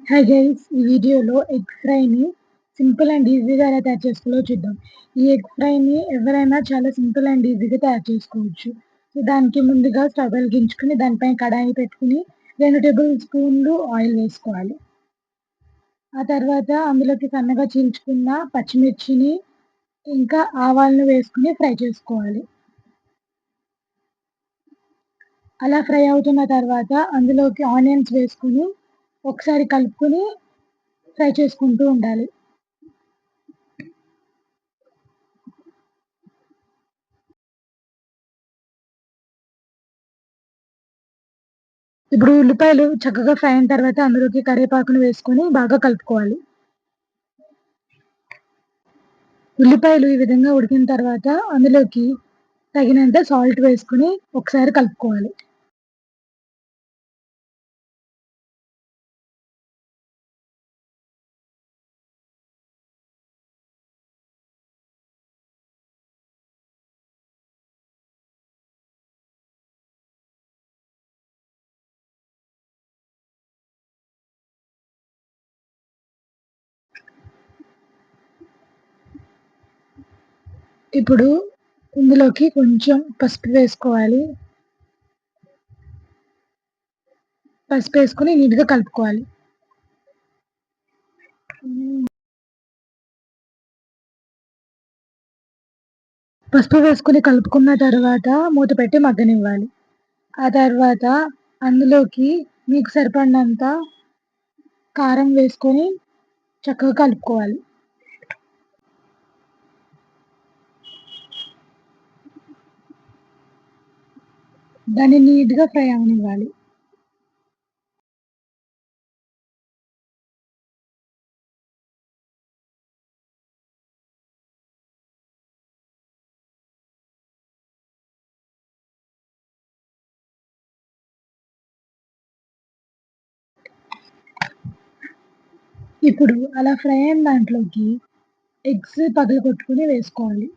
Hi guys! ఈ వీడియోలో egg ఫ్రైని simple and ఈజీగా ఎలా తయారు చేసుకోవాలో చూద్దాం. ఈ ఎగ్ ఫ్రైని ఎవరైనా చాలా సింపుల్ అండ్ ఈజీగా తయారు చేసుకోవచ్చు. సో, దానికి ముందుగా స్టవ్ వెలిగించుకొని దానిపైన కడాయి పెట్టుకొని 2 టేబుల్ స్పూన్లు ఆయిల్ వేసుకోవాలి. ఆ తర్వాత అందులోకి సన్నగా చీల్చుకున్న పచ్చిమిర్చిని, ఇంకా ఆవాలను వేసుకొని ఫ్రై చేసుకోవాలి. అలా ఫ్రై అవుతున్న తర్వాత అందులోకి ఆనియన్స్ వేసుకొని ఒకసారి కలుపుకొని ఫ్రై చేసుకుంటూ ఉండాలి. ఇప్పుడు ఉల్లిపాయలు చక్కగా ఫ్రై అయిన తర్వాత అందులోకి కరివేపాకును వేసుకొని బాగా కలుపుకోవాలి. ఉల్లిపాయలు ఈ విధంగా ఉడికిన తర్వాత అందులోకి తగినంత సాల్ట్ వేసుకొని ఒకసారి కలుపుకోవాలి. ఇప్పుడు ఇందులోకి కొంచెం పసుపు వేసుకోవాలి. పసుపు వేసుకొని నీట్‌గా కలుపుకోవాలి. పసుపు వేసుకొని కలుపుకున్న తర్వాత మూత పెట్టి మగ్గనివ్వాలి. ఆ తర్వాత అందులోకి మీకు సరిపడినంత కారం వేసుకొని చక్కగా కలుపుకోవాలి. దాన్ని నీట్‌గా ఫ్రై అవ్వనివ్వాలి. ఇప్పుడు అలా ఫ్రై అయిన దాంట్లోకి ఎగ్స్ పగలగొట్టుకొని వేసుకోవాలి.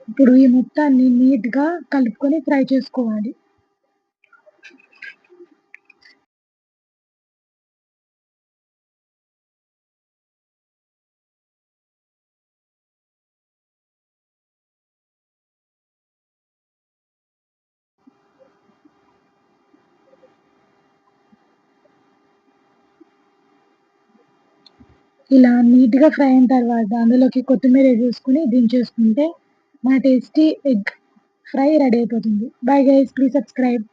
ఇప్పుడు ఈ మొత్తాన్ని నీట్‌గా కలుపుకొని ఫ్రై చేసుకోవాలి. ఇలా నీట్‌గా ఫ్రై అయిన తర్వాత అందులోకి కొత్తిమీర వేసేసుకొని దించేసుకుంటే మన టేస్టీ ఎగ్ ఫ్రై రెడీ అయిపోతుంది. Bye guys, please subscribe.